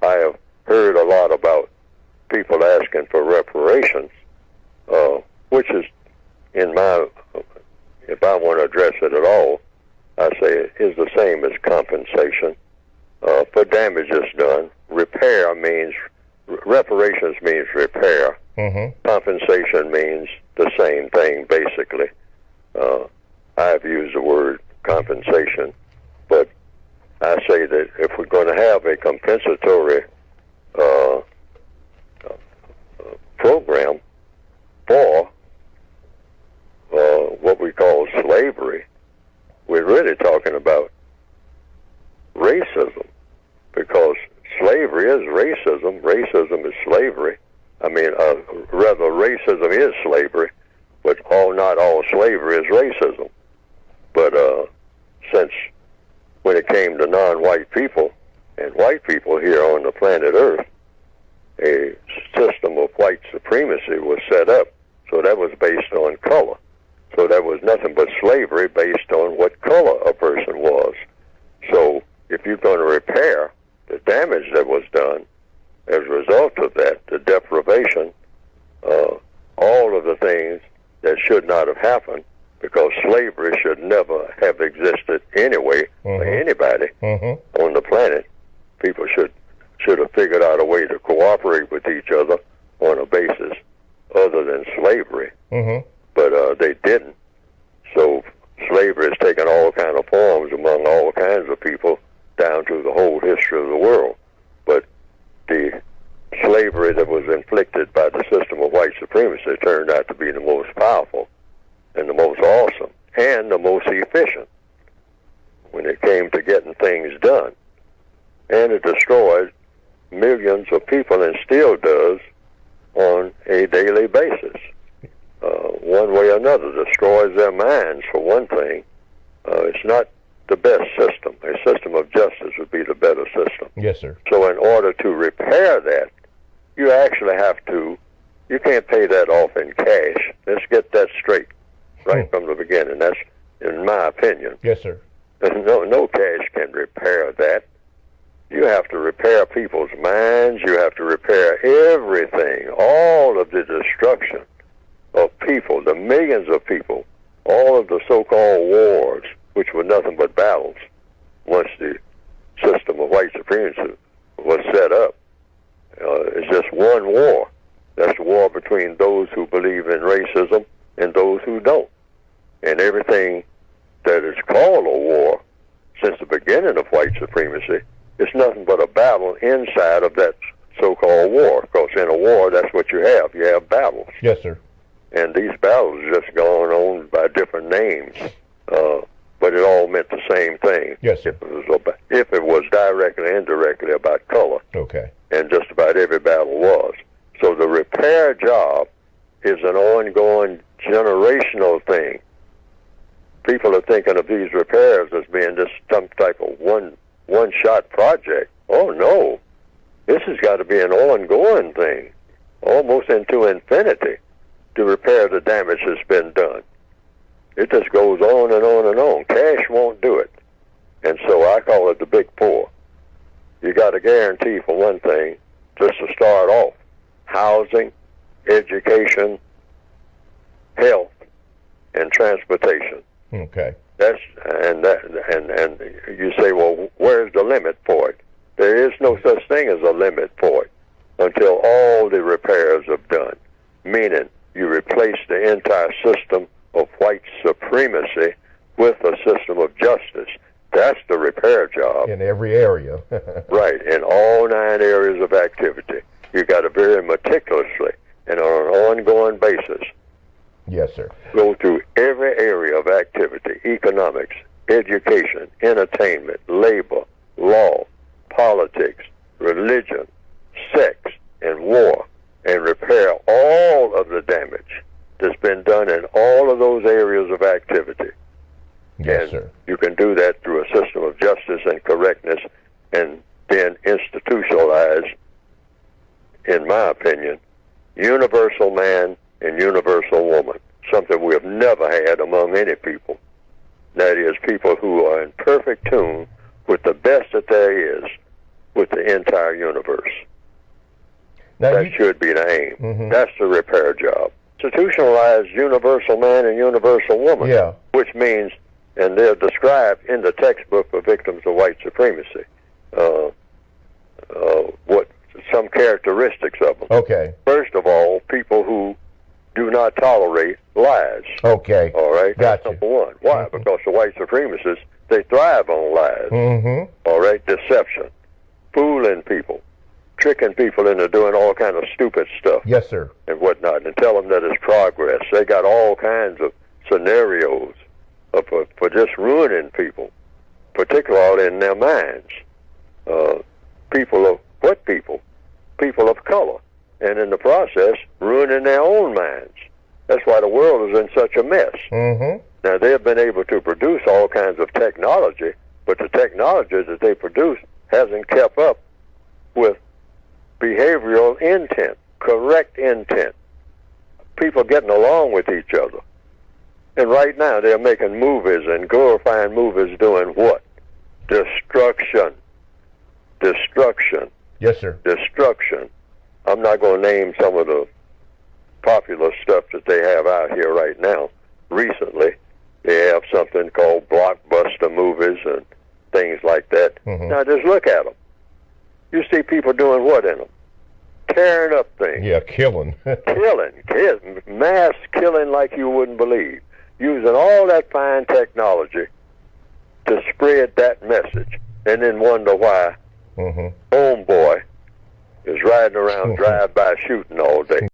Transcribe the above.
I have heard a lot about people asking for reparations, which is, if I want to address it at all, I say it is the same as compensation for damages done. Reparations means repair. Compensation means the same thing, basically. I've used the word compensation, but I say that if we're going to have a compensatory program for what we call slavery, we're really talking about racism, because slavery is racism. Racism is slavery. I mean, rather, racism is slavery, but not all slavery is racism. But since when it came to non-white people and white people here on the planet Earth, a system of white supremacy was set up. So that was based on color. So that was nothing but slavery based on what color a person was. So if you're going to repair the damage that was done as a result of that, the deprivation, all of the things that should not have happened, because slavery should never have existed anyway for anybody on the planet. People should have figured out a way to cooperate with each other on a basis other than slavery. But they didn't. So slavery has taken all kinds of forms among all kinds of people down through the whole history of the world. But the slavery that was inflicted by the system of white supremacy turned out to be the most powerful and the most awesome and the most efficient when it came to getting things done. And it destroyed millions of people, and still does on a daily basis. One way or another, destroys their minds, for one thing. It's not the best system. A system of justice would be the better system. Yes, sir. So in order to repair that, you actually have to, you can't pay that off in cash. Let's get that straight right from the beginning. That's, in my opinion. Yes, sir. No cash can repair that. You have to repair people's minds. You have to repair everything, all of the destruction of people, the millions of people, all of the so-called wars, which were nothing but battles once the system of white supremacy was set up. It's just one war. That's the war between those who believe in racism and those who don't. And everything that is called a war since the beginning of white supremacy is nothing but a battle inside of that so-called war. Because in a war, that's what you have. You have battles. Yes, sir. And these battles are just going on by different names. But it all meant the same thing. Yes, sir. If it was directly and indirectly about color. Okay. And just about every battle was. So the repair job is an ongoing generational thing. People are thinking of these repairs as being just some type of one-shot project. Oh, no. This has got to be an ongoing thing, almost into infinity, to repair the damage that's been done. It just goes on and on and on. Cash won't do it. And so I call it the big poor. You got to guarantee, for one thing, just to start off, housing, education, health, and transportation. Okay. And you say, well, where's the limit for it? There is no such thing as a limit for it until all the repairs are done, meaning you replace the entire system of white supremacy with a system of justice. That's the repair job. In every area. Right, in all 9 areas of activity. You got to very meticulously and on an ongoing basis. Yes, sir. Go through every area of activity: economics, education, entertainment, labor, law, politics, religion, sex, and war, and repair all of the damage that's been done in all of those areas of activity. Yes, and sir. You can do that through a system of justice and correctness, and then institutionalize, in my opinion, universal man and universal woman, something we have never had among any people. That is, people who are in perfect tune with the best that there is, with the entire universe. Now That should be the aim. Mhm. That's the repair job. Institutionalized universal man and universal woman, Yeah. which means, and they're described in the textbook for victims of white supremacy, what some characteristics of them. Okay. First of all, people who do not tolerate lies. Okay. All right? That's Gotcha. number one. Why? Mhm. Because the white supremacists, they thrive on lies. Mm-hmm. All right? Deception. Fooling people. Tricking people into doing all kind of stupid stuff Yes, sir. and whatnot, and tell them that it's progress. They got all kinds of scenarios for just ruining people, particularly in their minds. People of what people? People of color. And in the process, ruining their own minds. That's why the world is in such a mess. Mm-hmm. Now, they've been able to produce all kinds of technology, but the technology that they produce hasn't kept up with behavioral intent, correct intent, people getting along with each other. And right now they're making movies and glorifying movies doing what? Destruction. Destruction. Yes, sir. Destruction. I'm not going to name some of the popular stuff that they have out here right now. Recently, they have something called blockbuster movies and things like that. Mhm. Now just look at them. You see people doing what in them? Tearing up things. Yeah, killing. Killing, mass killing like you wouldn't believe. Using all that fine technology to spread that message, and then wonder why Mm-hmm. homeboy is riding around drive-by shooting all day.